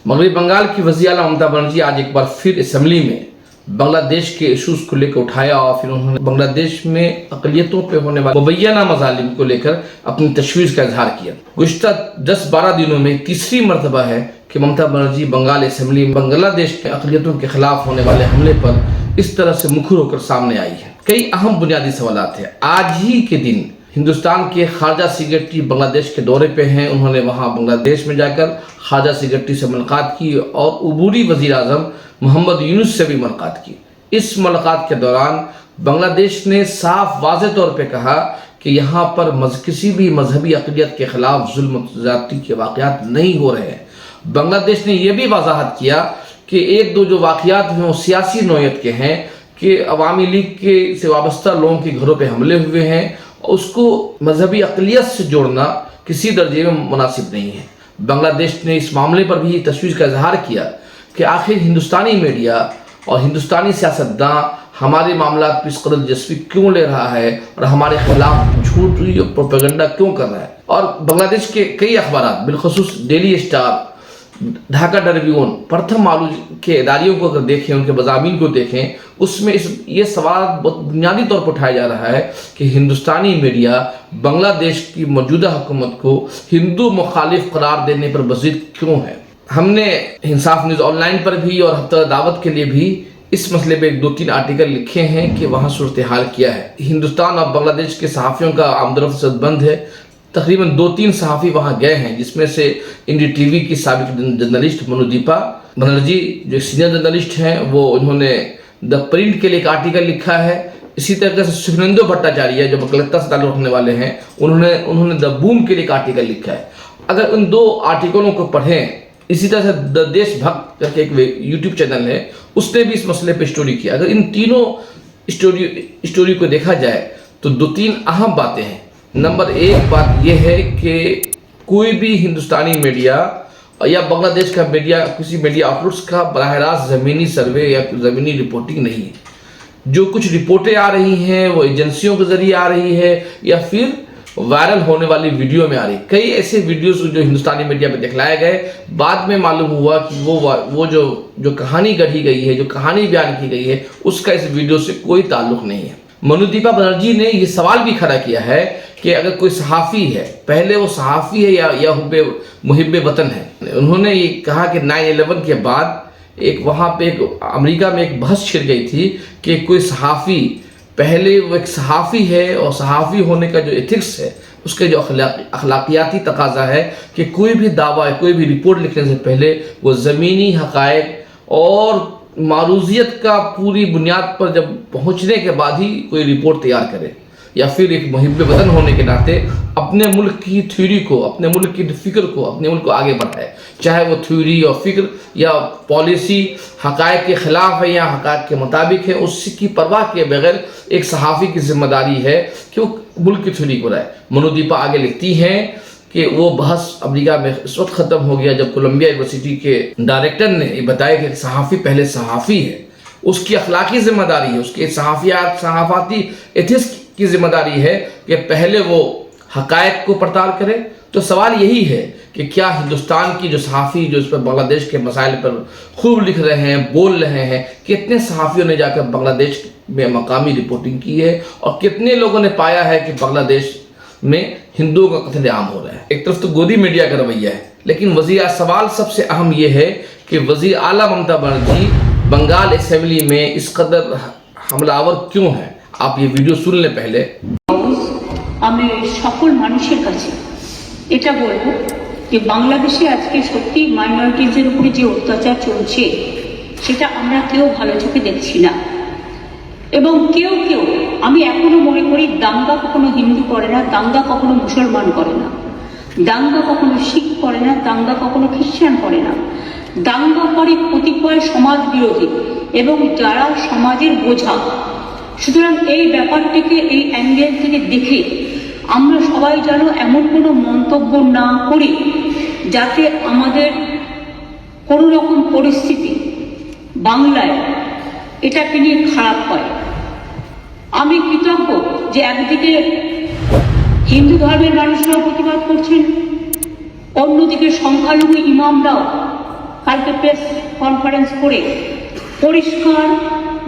मगरबी बंगाल की वज़ीर आला ममता बनर्जी आज एक बार फिर असेंबली में बांग्लादेश के इशूज़ को लेकर उठाया और फिर उन्होंने बांग्लादेश में अक़लियतों पे होने वाले मुबैना मज़ालिम को लेकर अपनी तशवीश का इजहार किया। गुज़िश्ता 10-12 दिनों में तीसरी मरतबा है कि ममता बनर्जी बंगाल असेंबली में बांग्लादेश के अक़लियतों के खिलाफ होने वाले हमले पर इस तरह से मुखर होकर सामने आई है। कई अहम बुनियादी सवालात हैं। आज ही के दिन हिंदुस्तान के ख़ारजा सेक्रेटरी बांग्लादेश के दौरे पे हैं। उन्होंने वहाँ बांग्लादेश में जाकर ख़ारजा सेक्रेटरी से मुलाकात की और उबूरी वज़ीर आज़म मोहम्मद यूनुस से भी मुलाकात की। इस मुलाकात के दौरान बांग्लादेश ने साफ वाज़ेह तौर पे कहा कि यहाँ पर किसी भी मजहबी अक़लियत के ख़िलाफ़ जुल्म ज़्यादती के वाक़यात नहीं हो रहे हैं। बांग्लादेश ने यह भी वज़ाहत किया कि एक दो जो वाक़यात हैं वो सियासी नौयत के हैं कि अवामी लीग के से वाबस्ता लोगों के घरों पे हमले हुए हैं, उसको मजहबी अक़लियत से जोड़ना किसी दर्जे में मुनासिब नहीं है। बांग्लादेश ने इस मामले पर भी तशवीश का इजहार किया कि आखिर हिंदुस्तानी मीडिया और हिंदुस्तानी सियासतदान हमारे मामला पर इस कदर दिलचस्पी क्यों ले रहा है और हमारे खिलाफ झूठी प्रोपेगेंडा क्यों कर रहा है। और बांग्लादेश के कई अखबार बिलखुसूस डेली स्टार, ढाका ट्रिब्यून, प्रथम आलू के इदारियों को अगर देखें, उनके मज़ामीन को देखें, उसमें ये सवाल बहुत बुनियादी तौर पर उठाया जा रहा है कि हिंदुस्तानी मीडिया बांग्लादेश की मौजूदा हुकूमत को हिंदू मुखालिफ करार देने पर मज़ीद क्यों है। हमने इंसाफ न्यूज़ ऑनलाइन पर भी और हफ्ता दावत के लिए भी इस मसले पे 2-3 आर्टिकल लिखे हैं कि वहाँ सूरत हाल क्या है। हिंदुस्तान और बांग्लादेश के सहाफ़ियों का आमदरफ्त बंद है। तकरीबन 2-3 सहाफ़ी वहाँ गए हैं, जिसमें से NDTV की साबिक जर्नलिस्ट मनोदीपा बनर्जी जो सीनियर जर्नलिस्ट हैं, वो उन्होंने द प्रिंट के लिए एक आर्टिकल लिखा है। इसी तरीके से सुखनेंदु भट्टाचार्य जो कलकत्ता से ताल्लुक़ रखने वाले हैं, उन्होंने द बूम के लिए एक आर्टिकल लिखा है। अगर उन 2 आर्टिकलों को पढ़ें, इसी तरह से द देशभक्त करके एक यूट्यूब चैनल है, उसने भी इस मसले पर स्टोरी किया। अगर इन तीनों स्टोरी को देखा जाए तो 2-3 अहम बातें हैं। नंबर 1 बात यह है कि कोई भी हिंदुस्तानी मीडिया या बांग्लादेश का मीडिया, किसी मीडिया आउटलेट्स का बराह रास्त ज़मीनी सर्वे या ज़मीनी रिपोर्टिंग नहीं है। जो कुछ रिपोर्टें आ रही हैं वो एजेंसियों के ज़रिए आ रही है या फिर वायरल होने वाली वीडियो में आ रही। कई ऐसे वीडियोस जो हिंदुस्तानी मीडिया में दिखलाए गए, बाद में मालूम हुआ कि वो जो कहानी गढ़ी गई है, जो कहानी बयान की गई है, उसका इस वीडियो से कोई ताल्लुक़ नहीं है। मनोदीपा बनर्जी ने ये सवाल भी खड़ा किया है कि अगर कोई सहाफ़ी है, पहले वो सहाफ़ी है या मुहिब्बे वतन है। उन्होंने ये कहा कि 9/11 के बाद वहाँ पे अमेरिका में एक बहस छिड़ गई थी कि कोई सहाफ़ी, पहले वो एक सहाफ़ी है और सहाफ़ी होने का जो एथिक्स है, उसके जो अखलाकियाती तकाजा है कि कोई भी दावा, कोई भी रिपोर्ट लिखने से पहले वो ज़मीनी हक़ाइक़ और मारूज़ियत का पूरी बुनियाद पर जब पहुँचने के बाद ही कोई रिपोर्ट तैयार करे, या फिर एक मुहिब्बे वतन होने के नाते अपने मुल्क की थ्योरी को, अपने मुल्क की फ़िक्र को, अपने मुल्क को आगे बढ़ाए, चाहे वो थ्योरी और फ़िक्र या पॉलिसी हक़ाइक़ के ख़िलाफ़ है या हक़ाइक़ के मुताबिक है, उसकी परवाह किए बगैर एक सहाफ़ी की जिम्मेदारी है कि वो मुल्क की थ्योरी को लाए। मनोदीपा आगे लिखती हैं कि वो बहस अमेरिका में इस वक्त ख़त्म हो गया जब कोलंबिया यूनिवर्सिटी के डायरेक्टर ने बताया कि सहाफ़ी पहले सहाफ़ी है, उसकी अखलाकी जिम्मेदारी है, उसके सहाफ़ाती एथिक्स की जिम्मेदारी है कि पहले वो हक़ाइक़ को पड़ताल करे। तो सवाल यही है कि क्या हिंदुस्तान की जो सहाफ़ी जो इस पर बांग्लादेश के मसाइल पर खूब लिख रहे हैं, बोल रहे हैं, कितने सहाफ़ियों ने जाकर बांग्लादेश में मकामी रिपोर्टिंग की है और कितने लोगों ने पाया है कि बांग्लादेश में हिंदुओं का कत्लेआम हो रहा है। एक तरफ तो गोदी मीडिया का रवैया है, लेकिन सवाल सबसे अहम ये है कि वज़ीर आला ममता बनर्जी बंगाल असेंबली में इस कदर हमलावर क्यों है। आप ये वीडियो सुन लें पहले। আমি সকল মানুষের কাছে এটা বলবো যে বাংলাদেশে আজকে সত্যি মাইনরিটিজের উপরে যে অত্যাচার চলছে সেটা আমরা কেউ ভালো চোখে দেখছি না, এবং কেউ আমি এখনো মনে করি দাঙ্গা কখনো হিন্দু করে না, দাঙ্গা কখনো মুসলমান করে না, দাঙ্গা কখনো শিখ করে না, দাঙ্গা কখনো খ্রিস্টান করে না। দাঙ্গা করে কতিপয় সমাজ বিরোধী এবং যারা সমাজের বোঝা। সুতরাং এই ব্যাপারটিকে এই অ্যাঙ্গেল থেকে দেখে আমরা সবাই যেন এমন কোনো মন্তব্য না করি যাতে আমাদের কোনো রকম পরিস্থিতি বাংলায় এটাকে নিয়ে খারাপ হয়। আমি কৃতজ্ঞ যে একদিকে হিন্দু ধর্মের মানুষরাও প্রতিবাদ করছেন, অন্যদিকে সংখ্যালঘু ইমামরাও কালকে প্রেস কনফারেন্স করে পরিষ্কার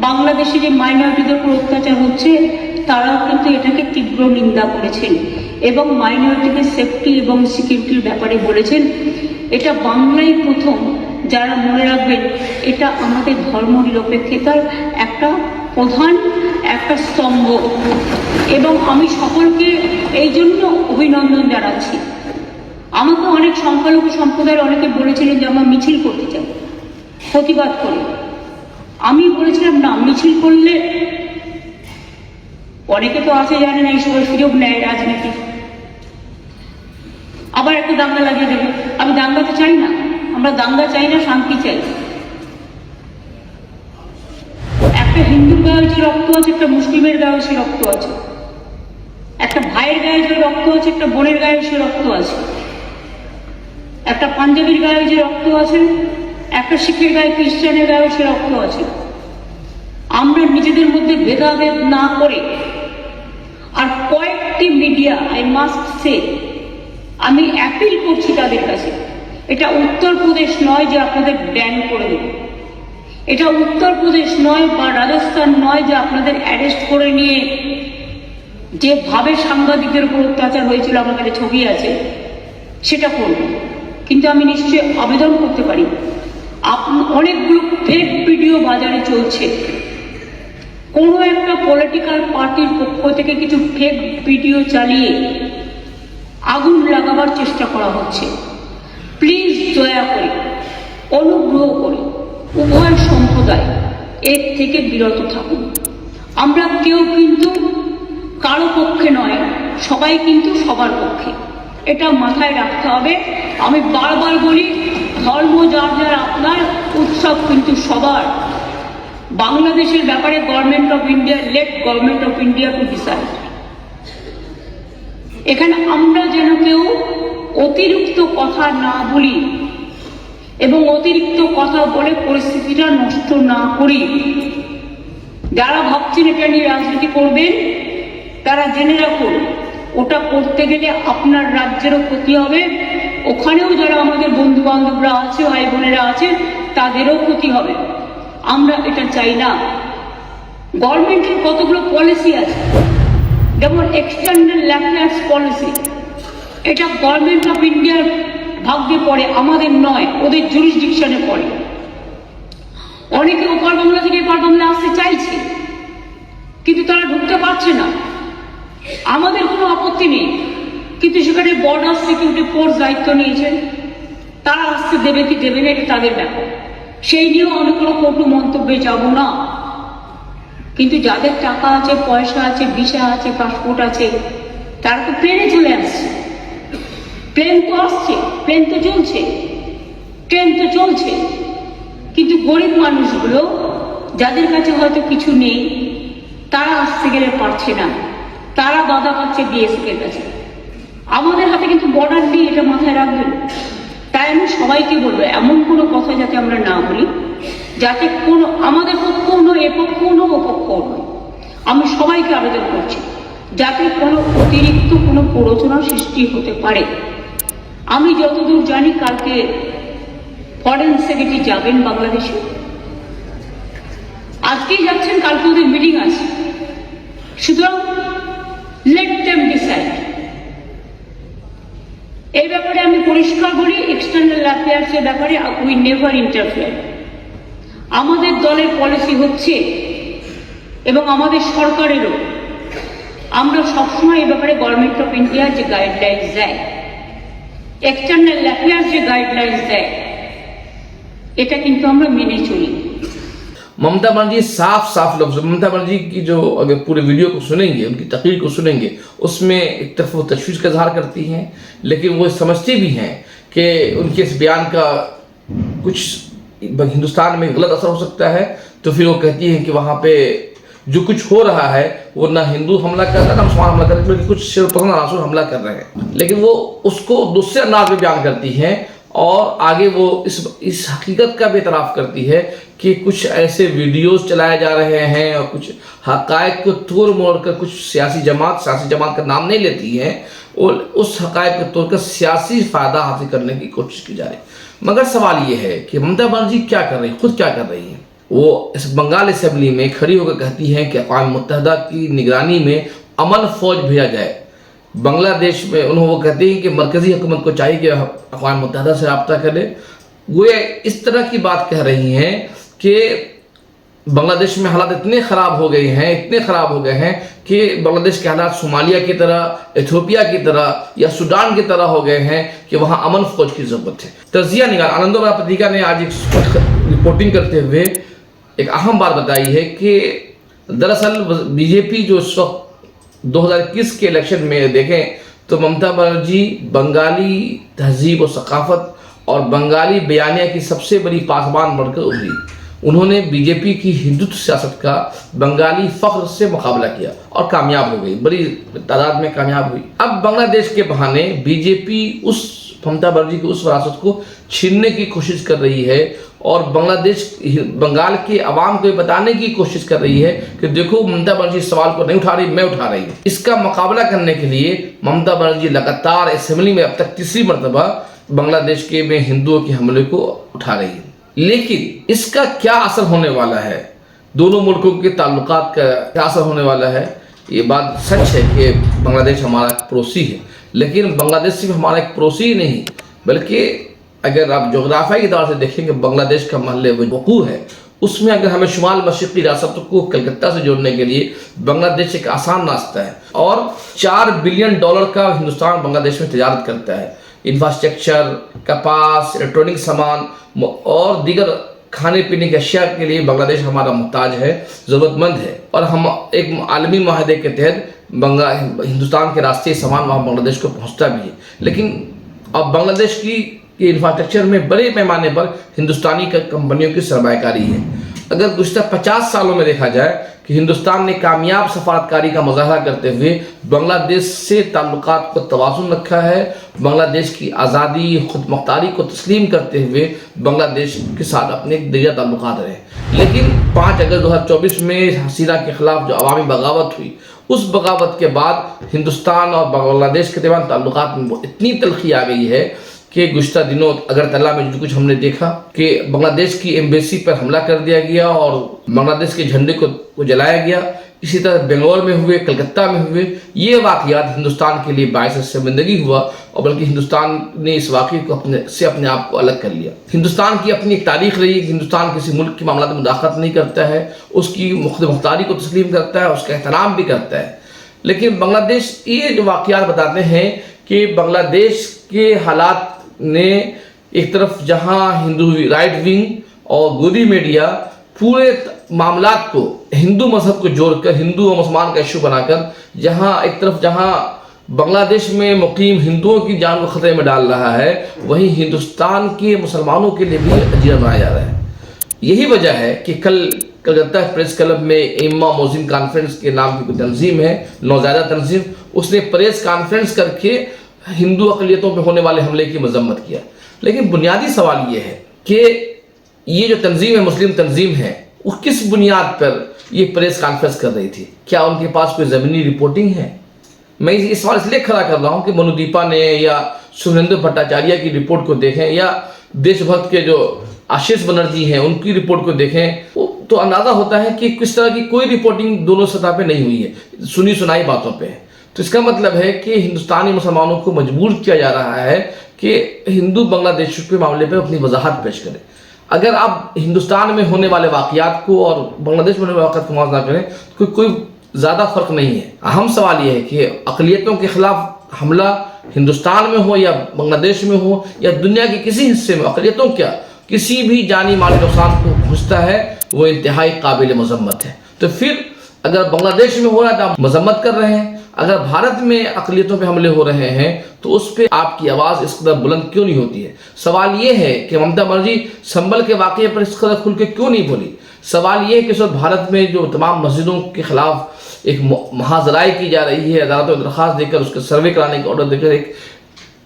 বাংলাদেশে যে মাইনরিটিদের উপর অত্যাচার হচ্ছে তারাও কিন্তু এটাকে তীব্র নিন্দা করেছেন এবং মাইনরিটিদের সেফটি এবং সিকিউরিটির ব্যাপারে বলেছেন। এটা বাংলায় প্রথম, যারা মনে রাখবেন এটা আমাদের ধর্মনিরপেক্ষতার একটা প্রধান একটা স্তম্ভ এবং আমি সকলকে এই জন্য অভিনন্দন জানাচ্ছি। আমাকে অনেক সংখ্যালঘু সম্প্রদায়ের অনেকে বলেছিলেন যে আমরা মিছিল করতে চাই প্রতিবাদ করে, আমি বলেছিলাম না, মিছিল করলে অনেকে তো আছে জানে না এই সময় সুযোগ নেয় রাজনীতি, আবার একটা দাঙ্গা লাগিয়ে দেবে। আমি দাঙ্গা তো চাই না, আমরা দাঙ্গা চাই না, শান্তি চাই। একটা হিন্দুর গায়ে যে রক্ত আছে একটা মুসলিমের গায়ে সে রক্ত আছে, একটা ভাইয়ের গায়ে যে রক্ত আছে একটা বোনের গায়ে সে রক্ত আছে, একটা পাঞ্জাবির গায়ে যে রক্ত আছে একটা শিখের গায়ে খ্রিস্টানের গায়ে সে রক্ত আছে। আমরা নিজেদের মধ্যে ভেদাভেদ না করে, আর কয়েকটি মিডিয়া আই মাস্ট সে, আমি অ্যাপিল করছি তাদের কাছে, এটা উত্তরপ্রদেশ নয় যে আপনাদের ব্যান করে দেব, এটা উত্তরপ্রদেশ নয় বা রাজস্থান নয় যে আপনাদের অ্যারেস্ট করে নিয়ে যেভাবে সাংবাদিকদের উপর অত্যাচার হয়েছিল আমার কাছে ছবি আছে সেটা করব, কিন্তু আমি নিশ্চয়ই আবেদন করতে পারি। অনেকগুলো ফেক ভিডিও বাজারে চলছে, কোনো একটা পলিটিক্যাল পার্টির পক্ষ থেকে কিছু ফেক ভিডিও চালিয়ে আগুন লাগাবার চেষ্টা করা হচ্ছে। প্লিজ দয়া করে অনুগ্রহ করে উভয় সম্প্রদায় এর থেকে বিরত থাকুন। আমরা কেউ কিন্তু কারো পক্ষে নয়, সবাই কিন্তু সবার পক্ষে, এটা মাথায় রাখতে হবে। আমি বারবার বলি ধর্ম যার যার আপনার, উৎসব কিন্তু সবার। বাংলাদেশের ব্যাপারে government of India, late government of India to decide. এখানে আমরা যেন কেউ অতিরিক্ত কথা না বলি এবং অতিরিক্ত কথা বলে পরিস্থিতিটা নষ্ট না করি। যারা ভাবছেন এটা নিয়ে রাজনীতি করবেন তারা জেনে রাখুন, ওটা করতে গেলে আপনার রাজ্যেরও ক্ষতি হবে, ওখানেও যারা আমাদের বন্ধু বান্ধবরা আছে, ভাই বোনেরা আছে, তাদেরও ক্ষতি হবে। আমরা এটা চাই না। গভর্নমেন্টের কতগুলো পলিসি আছে, যেমন এক্সটার্নাল অ্যাফেয়ার্স পলিসি, এটা গভর্নমেন্ট অফ ইন্ডিয়ার ভাগ্যে পড়ে, আমাদের নয়, ওদের জুরিসডিকশনে পড়ে। অনেকে ওপার বাংলা থেকে এপার বাংলা আসতে চাইছে কিন্তু তারা ঢুকতে পারছে না। আমাদের কোনো আপত্তি নেই, কিন্তু সেখানে বর্ডার সিকিউরিটি ফোর্স দায়িত্ব নিয়েছেন, তারা আসতে দেবে কি দেবে না এটা তাদের ব্যাপার, সেই নিয়েও আমি কোনো কটু মন্তব্যে যাব না। কিন্তু যাদের টাকা আছে, পয়সা আছে, ভিসা আছে, পাসপোর্ট আছে, তারা তো প্লেনে চলে আসছে। প্লেন তো আসছে, প্লেন তো চলছে, ট্রেন তো চলছে, কিন্তু গরিব মানুষগুলো যাদের কাছে হয়তো কিছু নেই তারা আসতে গেলে পারছে না, তারা বাধা পাচ্ছে বিএসএফ এর কাছে। আমাদের হাতে কিন্তু বর্ডার নেই, এটা মাথায় রাখবেন। তাই আমি সবাইকে বলবো এমন কোনো কথা যাতে আমরা না বলি, যাতে কোনো আমাদের পক্ষও নয়, এ পক্ষও নয়, ও পক্ষও নয়। আমি সবাইকে আবেদন করছি যাতে কোনো অতিরিক্ত কোনো প্ররোচনা সৃষ্টি হতে পারে। আমি যতদূর জানি কালকে ফরেন সেক্রেটারি যাবেন বাংলাদেশে, আজকেই যাচ্ছেন, কালকে ওদের মিটিং আছে। সুতরাং লেট দেম ডিসাইড। এই ব্যাপারে আমি পরিষ্কার বলি, এক্সটার্নাল অ্যাফেয়ার্সের ব্যাপারে উই নেভার ইন্টারফেয়ার। আমাদের দলের পলিসি হচ্ছে এবং আমাদের সরকারেরও, আমরা সবসময় এই ব্যাপারে গভর্নমেন্ট অফ ইন্ডিয়ার যে গাইডলাইন্স দেয়, এক্সটার্নাল অ্যাফেয়ার্স যে গাইডলাইন্স দেয়, এটা কিন্তু আমরা মেনে চলি। ममता बनर्जी साफ साफ लफ्ज़, ममता बनर्जी की जो अगर पूरे वीडियो को सुनेंगे, उनकी तकरीर को सुनेंगे, उसमें एक तरफ वो तशवीश का इजहार करती हैं, लेकिन वो समझती भी हैं कि उनके इस बयान का कुछ हिंदुस्तान में गलत असर हो सकता है। तो फिर वो कहती हैं कि वहाँ पे जो कुछ हो रहा है वो ना हिंदू हमला कर रहा है ना मुसलमान हमला कर रहे हैं, बल्कि कुछ शिरपसंद अनासुर हमला कर रहे हैं। लेकिन वो उसको दूसरे अंदाज में बयान करती हैं और आगे वो इस हकीकत का भी एतराफ़ करती है कि कुछ ऐसे वीडियोस चलाए जा रहे हैं और कुछ हक़ाइक़ को तोड़ मोड़ कर कुछ सियासी जमात का नाम नहीं लेती हैं और उस हक़ाइक़ को तोड़ कर सियासी फ़ायदा हासिल करने की कोशिश की जा रही है। मगर सवाल ये है कि ममता बनर्जी क्या कर रही है, खुद क्या कर रही है। वो इस बंगाल असेंबली में खड़ी होकर कहती हैं कि अक़वाम मुत्तहिदा की निगरानी में अमन फौज भेजा जाए। बांग्लादेश में वो कहती हैं कि मरकजी हुकूमत को चाहिए कि अक़वाम मुत्तहिदा से रब्ता करे। वो इस तरह की बात कह रही हैं कि बांग्लादेश में हालात इतने ख़राब हो गए हैं कि बांग्लादेश के हालात सोमालिया की तरह, इथियोपिया की तरह या सूडान की तरह हो गए हैं कि वहाँ अमन फौज की ज़रूरत है। तजिया निगार आनंदों पत्रिका ने आज एक रिपोर्टिंग करते हुए एक अहम बात बताई है कि दरअसल बीजेपी जो इस वक्त 2021 के इलेक्शन में देखें तो ममता बनर्जी बंगाली तहजीब और सकाफत और बंगाली बयानिया की सबसे बड़ी पासबान बनकर उभरी। उन्होंने बीजेपी की हिंदुत्व सियासत का बंगाली फख्र से मुकाबला किया और कामयाब हो गई, बड़ी तादाद में कामयाब हुई। अब बांग्लादेश के बहाने बीजेपी उस ममता बनर्जी की उस विरासत को छीनने की कोशिश कर रही है और बंगाल के अवाम को बताने की कोशिश कर रही है कि देखो ममता बनर्जी इस सवाल को नहीं उठा रही, मैं उठा रही हूँ। इसका मुकाबला करने के लिए ममता बनर्जी लगातार असेंबली में अब तक तीसरी मरतबा बांग्लादेश के में हिंदुओं के हमले को उठा रही है। लेकिन इसका क्या असर होने वाला है, दोनों मुल्कों के ताल्लुकात का क्या असर होने वाला है, ये बात सच है कि बांग्लादेश हमारा एक पड़ोसी है, लेकिन बांग्लादेश सिर्फ हमारा एक पड़ोसी ही नहीं बल्कि अगर आप जोग्राफियाई के तौर से देखेंगे बांग्लादेश का महल वकू है, उसमें अगर हमें शुमाल मशरक़ी रियासतों को कलकत्ता से जोड़ने के लिए बांग्लादेश एक आसान रास्ता है और $4 बिलियन का हिंदुस्तान बांग्लादेश में तजारत करता है। इंफ्रास्ट्रक्चर, कपास, इलेक्ट्रॉनिक सामान और दीगर खाने पीने की अशिया के लिए बांग्लादेश हमारा मुहताज है, ज़रूरतमंद है और हम एक आलमी माहदे के तहत हिंदुस्तान के रास्ते सामान वहाँ बांग्लादेश को पहुँचता भी है। लेकिन अब बांग्लादेश की इंफ्रास्ट्रक्चर में बड़े पैमाने पर हिंदुस्तानी कंपनियों की सरमायाकारी है। अगर गुज़श्ता 50 सालों में देखा जाए कि हिंदुस्तान ने कामयाब सफारतकारी का मुज़ाहरा करते हुए बांग्लादेश से ताल्लुकात को तवाज़ुन रखा है, बांग्लादेश की आज़ादी खुद मुख्तारी को तस्लीम करते हुए बांग्लादेश के साथ अपने दरिया ताल्लुकात रहे। लेकिन 5 अगस्त 2024 में हसीना के ख़िलाफ़ जो अवामी बगावत हुई, उस बगावत के बाद हिंदुस्तान और बांग्लादेश के दरमियान ताल्लुकात में इतनी तलखी आ गई है कि गुज़श्ता दिनों अगरतला में जो कुछ हमने देखा कि बांग्लादेश की एम्बेसी पर हमला कर दिया गया और बांग्लादेश के झंडे को जलाया गया, इसी तरह बेंगलोर में हुए, कलकत्ता में हुए, ये वाक़यात हिंदुस्तान के लिए बाइस शर्मिंदगी हुआ और बल्कि हिंदुस्तान ने इस वाक़े को अपने आप को अलग कर लिया। हिंदुस्तान की अपनी एक तारीख रही है कि हिंदुस्तान किसी मुल्क के मामला में मुदाखलत नहीं करता है, उसकी मुख्तारी को तस्लीम करता है, उसका एहतराम भी करता है। लेकिन बांग्लादेश ये जो वाक़यात बताते हैं कि बांग्लादेश के हालात ने एक तरफ जहां हिंदू राइट विंग और गोदी मीडिया पूरे मामलात को हिंदू मजहब को जोड़कर हिंदू और मुसलमान का इशू बनाकर जहां बांग्लादेश में मुकीम हिंदुओं की जान को खतरे में डाल रहा है, वहीं हिंदुस्तान के मुसलमानों के लिए भी अजीब बनाया जा रहा है। यही वजह है कि कल कलकत्ता प्रेस क्लब में इम्मा मोजिन कॉन्फ्रेंस के नाम की तंजीम है, नौज़ायदा तंजीम, उसने प्रेस कॉन्फ्रेंस करके हिंदू अक़लियतों पे होने वाले हमले की मजम्मत किया। लेकिन बुनियादी सवाल ये है कि ये जो तंजीम है, मुस्लिम तंजीम है, वो किस बुनियाद पर ये प्रेस कॉन्फ्रेंस कर रही थी? क्या उनके पास कोई ज़मीनी रिपोर्टिंग है? मैं इस सवाल इसलिए खड़ा कर रहा हूँ कि मनुदीपा ने या सुरेंद्र भट्टाचार्य की रिपोर्ट को देखें या देशभक्त के जो आशीष बनर्जी हैं उनकी रिपोर्ट को देखें, तो अंदाज़ा होता है कि किस तरह की कोई रिपोर्टिंग दोनों सतह पे नहीं हुई है, सुनी सुनाई बातों पे है। तो इसका मतलब है कि हिंदुस्तानी मुसलमानों को मजबूर किया जा रहा है कि हिंदू बांग्लादेश के मामले पे अपनी वजाहत पेश करें। अगर आप हिंदुस्तान में होने वाले वाक़यात को और बांग्लादेश में होने वाले वाक़यात को मुआवजा करें तो कोई ज़्यादा फ़र्क नहीं है। अहम सवाल यह है कि अक़लियतों के ख़िलाफ़ हमला हिंदुस्तान में हो या बांग्लादेश में हो या दुनिया के किसी हिस्से में अक़लियतों क्या किसी भी जानी माली नुकसान को पहुँचता है, वो इंतहाई काबिल मज़म्मत है। तो फिर अगर बांग्लादेश में हो रहा है तो आप मज़म्मत कर रहे हैं, अगर भारत में अक़लियतों पे हमले हो रहे हैं तो उस पर आपकी आवाज़ इस कदर बुलंद क्यों नहीं होती है? सवाल ये है कि ममता बनर्जी संबल के वाक़े पर इस कदर खुल के क्यों नहीं बोली? सवाल ये है कि इस वक्त भारत में जो तमाम मस्जिदों के ख़िलाफ़ एक महाजराई की जा रही है, अदालतों में दरख्वास्त देकर उसके सर्वे कराने का ऑर्डर देकर एक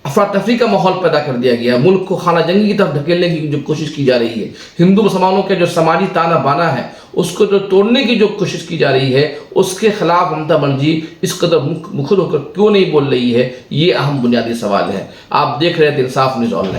अफरा तफरी का माहौल पैदा कर दिया गया, मुल्क को खाना जंगी की तरफ धकेलने की जो कोशिश की जा रही है, हिंदू मुसलमानों के जो समाजी ताना बाना है उसको जो तोड़ने की जो कोशिश की जा रही है, उसके खिलाफ ममता बनर्जी इस कदर मुखर होकर क्यों नहीं बोल रही है? ये अहम बुनियादी सवाल है। आप देख रहे थे इंसाफ न्यूज़ ऑनलाइन।